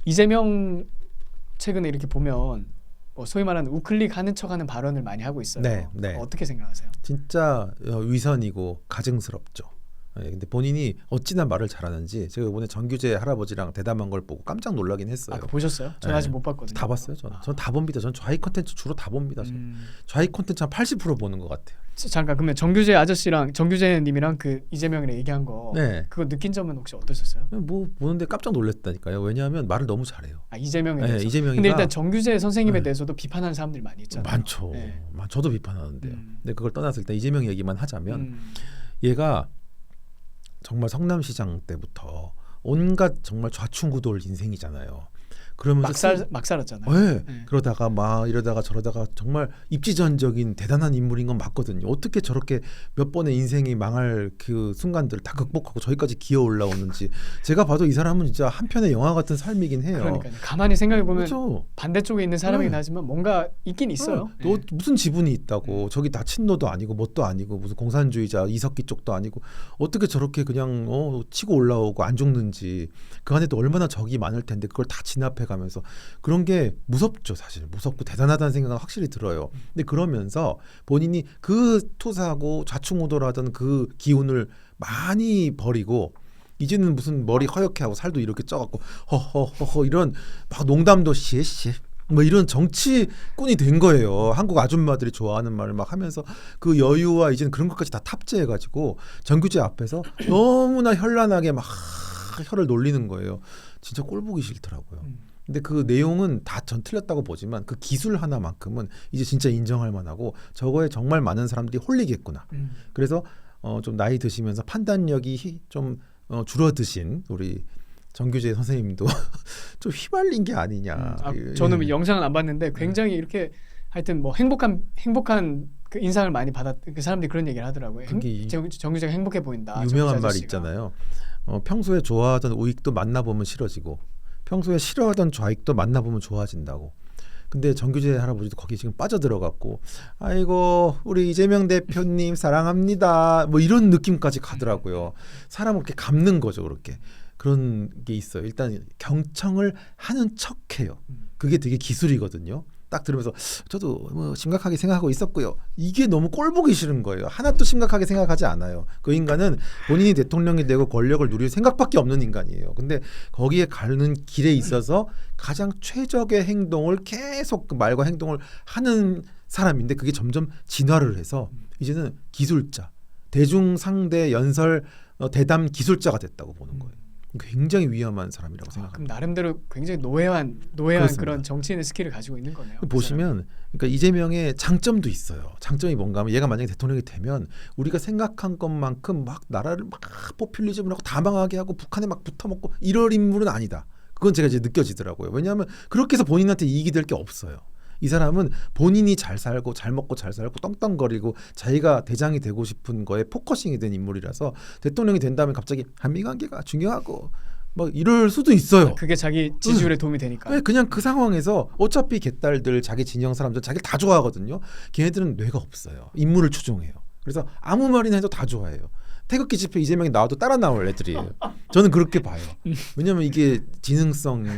이재명 최근에 이렇게 보면 뭐 소위 말하는 우클릭 하는 척하는 발언을 많이 하고 있어요. 네, 네. 어떻게 생각하세요? 진짜 위선이고 가증스럽죠. 근데 본인이 어찌나 말을 잘하는지 제가 이번에 정규재 할아버지랑 대담한 걸 보고 깜짝 놀라긴 했어요. 그거 보셨어요? 저는 아직 못 봤거든요. 다 봤어요. 저는 다 봅니다. 전 좌익 콘텐츠 주로 다 봅니다. 좌익 콘텐츠 한 80% 보는 것 같아요. 잠깐 그러면 정규재 아저씨랑 정규재님이랑 그 이재명이랑 얘기한 거 네. 그거 느낀 점은 혹시 어떠셨어요? 뭐 보는데 깜짝 놀랐다니까요. 왜냐하면 말을 너무 잘해요. 이재명에 대해서. 이재명이가 근데 일단 정규재 선생님에 네. 대해서도 비판하는 사람들이 많이 있잖아요. 많죠. 네. 저도 비판하는데요. 근데 그걸 떠나서 일단 이재명 얘기만 하자면 얘가 정말 성남시장 때부터 온갖 정말 좌충우돌 인생이잖아요. 그러면서 막 살았잖아요. 네. 네. 그러다가 막 이러다가 저러다가 정말 입지전적인 대단한 인물인 건 맞거든요. 어떻게 저렇게 몇 번의 인생이 망할 그 순간들을 다 극복하고 저기까지 기어 올라오는지 제가 봐도 이 사람은 진짜 한 편의 영화 같은 삶이긴 해요. 그러니까요. 가만히 생각해 보면 그렇죠. 반대쪽에 있는 사람이긴 네. 하지만 뭔가 있긴 있어요. 너 무슨 지분이 있다고 저기 다 친노도 아니고 뭣도 아니고 무슨 공산주의자 이석기 쪽도 아니고 어떻게 저렇게 그냥 치고 올라오고 안 죽는지 그 안에도 얼마나 적이 많을 텐데 그걸 다 진압해 가면서 그런 게 무섭죠. 사실 무섭고 대단하다는 생각은 확실히 들어요. 근데 그러면서 본인이 그 투사하고 좌충우돌하던 그 기운을 많이 버리고 이제는 무슨 머리 허옇게 하고 살도 이렇게 쪄갖고 허허허허 이런 막 농담도 시에시에 뭐 이런 정치꾼이 된 거예요. 한국 아줌마들이 좋아하는 말을 막 하면서 그 여유와 이제는 그런 것까지 다 탑재해가지고 정규재 앞에서 너무나 현란하게 막 혀를 놀리는 거예요. 진짜 꼴 보기 싫더라고요. 근데 그 내용은 다 전 틀렸다고 보지만 그 기술 하나만큼은 이제 진짜 인정할 만하고 저거에 정말 많은 사람들이 홀리겠구나. 그래서 좀 나이 드시면서 판단력이 좀 줄어드신 우리 정규재 선생님도 좀 휘말린 게 아니냐. 저는 영상은 안 봤는데 굉장히 이렇게 하여튼 뭐 행복한 그 인상을 많이 받았. 그 사람들이 그런 얘기를 하더라고요. 정규재가 행복해 보인다. 유명한 말이 있잖아요. 평소에 좋아하던 우익도 만나보면 싫어지고 평소에 싫어하던 좌익도 만나보면 좋아진다고. 근데 정규재 할아버지도 거기 지금 빠져들어갔고 아이고 우리 이재명 대표님 사랑합니다 뭐 이런 느낌까지 가더라고요. 사람을 그렇게 감는 거죠. 그렇게 그런 게 있어요. 일단 경청을 하는 척해요. 그게 되게 기술이거든요. 딱 들으면서 저도 뭐 심각하게 생각하고 있었고요. 이게 너무 꼴보기 싫은 거예요. 하나도 심각하게 생각하지 않아요. 그 인간은 본인이 대통령이 되고 권력을 누릴 생각밖에 없는 인간이에요. 근데 거기에 가는 길에 있어서 가장 최적의 행동을 계속 그 말과 행동을 하는 사람인데 그게 점점 진화를 해서 이제는 기술자, 대중 상대 연설 대담 기술자가 됐다고 보는 거예요. 굉장히 위험한 사람이라고 생각합니다. 그럼 나름대로 굉장히 노예한 그런 정치인의 스킬을 가지고 있는 거네요. 보시면 그러니까 이재명의 장점도 있어요. 장점이 뭔가 하면 얘가 만약에 대통령이 되면 우리가 생각한 것만큼 막 나라를 막 포퓰리즘을 하고 다 망하게 하고 북한에 막 붙어먹고 이럴 인물은 아니다. 그건 제가 이제 느껴지더라고요. 왜냐하면 그렇게 해서 본인한테 이익이 될 게 없어요. 이 사람은 본인이 잘 살고 잘 먹고 잘 살고 떵떵거리고 자기가 대장이 되고 싶은 거에 포커싱이 된 인물이라서 대통령이 된다면 갑자기 한미관계가 중요하고 뭐 이럴 수도 있어요. 그게 자기 지지율에 도움이 되니까. 네, 그냥 그 상황에서 어차피 개딸들 자기 진영 사람들 자기를 다 좋아하거든요. 걔네들은 뇌가 없어요. 인물을 추종해요. 그래서 아무 말이나 해도 다 좋아해요. 태극기 집회 이재명이 나와도 따라 나올 애들이에요. 저는 그렇게 봐요. 왜냐하면 이게 지능성이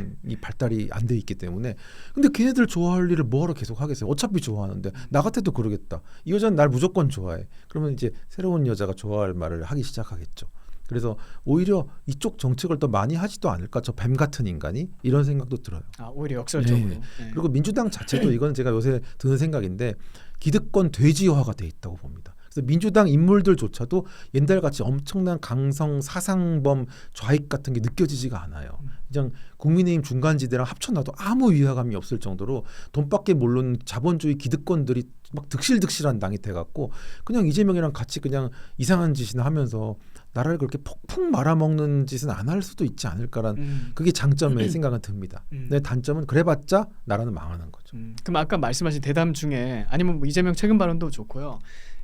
발달이 안 돼 있기 때문에. 근데 걔네들 좋아할 일을 뭐하러 계속 하겠어요. 어차피 좋아하는데 나 같아도 그러겠다. 이 여자는 날 무조건 좋아해. 그러면 이제 새로운 여자가 좋아할 말을 하기 시작하겠죠. 그래서 오히려 이쪽 정책을 더 많이 하지도 않을까 저 뱀 같은 인간이 이런 생각도 들어요. 오히려 역설적으로. 네. 그리고 민주당 자체도 이건 제가 요새 드는 생각인데 기득권 돼지화가 돼 있다고 봅니다. 그래서 민주당 인물들조차도 옛날같이 엄청난 강성 사상범 좌익 같은 게 느껴지지가 않아요. 그냥 국민의힘 중간지대랑 합쳐놔도 아무 위화감이 없을 정도로 돈밖에 모르는 자본주의 기득권들이 막 득실득실한 당이 돼갖고 그냥 이재명이랑 같이 그냥 이상한 짓이나 하면서 나라를 그렇게 폭풍 말아먹는 짓은 안 할 수도 있지 않을까라는 그게 장점의 생각은 듭니다. 근데 단점은 그래봤자 나라는 망하는 거죠. 그럼 아까 말씀하신 대담 중에 아니면 뭐 이재명 최근 발언도 좋고요.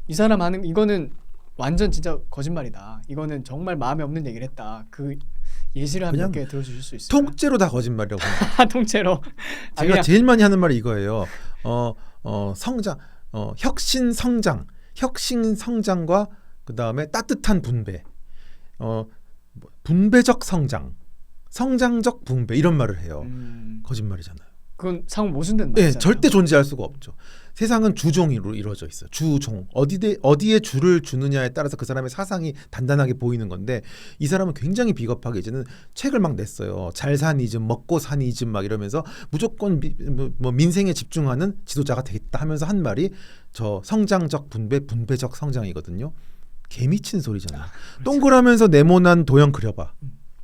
이 사람 하는 이거는 완전 진짜 거짓말이다. 이거는 정말 마음에 없는 얘기를 했다. 그 예시를 한 몇 개 들어주실 수 있을까요? 통째로 다 거짓말이라고 봅니다. 통째로. 제가 제일 많이 하는 말이 이거예요. 성장, 혁신 성장과 그 다음에 따뜻한 분배, 분배적 성장. 성장적 분배 이런 말을 해요. 거짓말이잖아요. 그건 상호 모순된 네, 말이잖아요. 절대 존재할 수가 없죠. 세상은 주종으로 이루어져 있어요. 주종. 어디에 주를 주느냐에 따라서 그 사람의 사상이 단단하게 보이는 건데 이 사람은 굉장히 비겁하게 이제는 책을 막 냈어요. 잘 사니즘, 먹고 사니즘 막 이러면서 무조건 뭐 민생에 집중하는 지도자가 되겠다 하면서 한 말이 저 성장적 분배, 분배적 성장이거든요. 개미친 소리잖아요. 그렇죠. 동그라면서 네모난 도형 그려봐.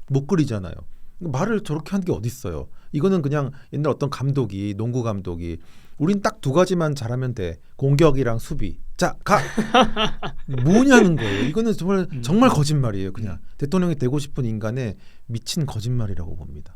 못 그리잖아요. 말을 저렇게 한 게 어딨어요. 이거는 그냥 옛날 어떤 감독이 농구 감독이 우린 딱 두 가지만 잘하면 돼. 공격이랑 수비. 자, 가. 뭐냐는 거예요. 이거는 정말 거짓말이에요. 그냥 대통령이 되고 싶은 인간의 미친 거짓말이라고 봅니다.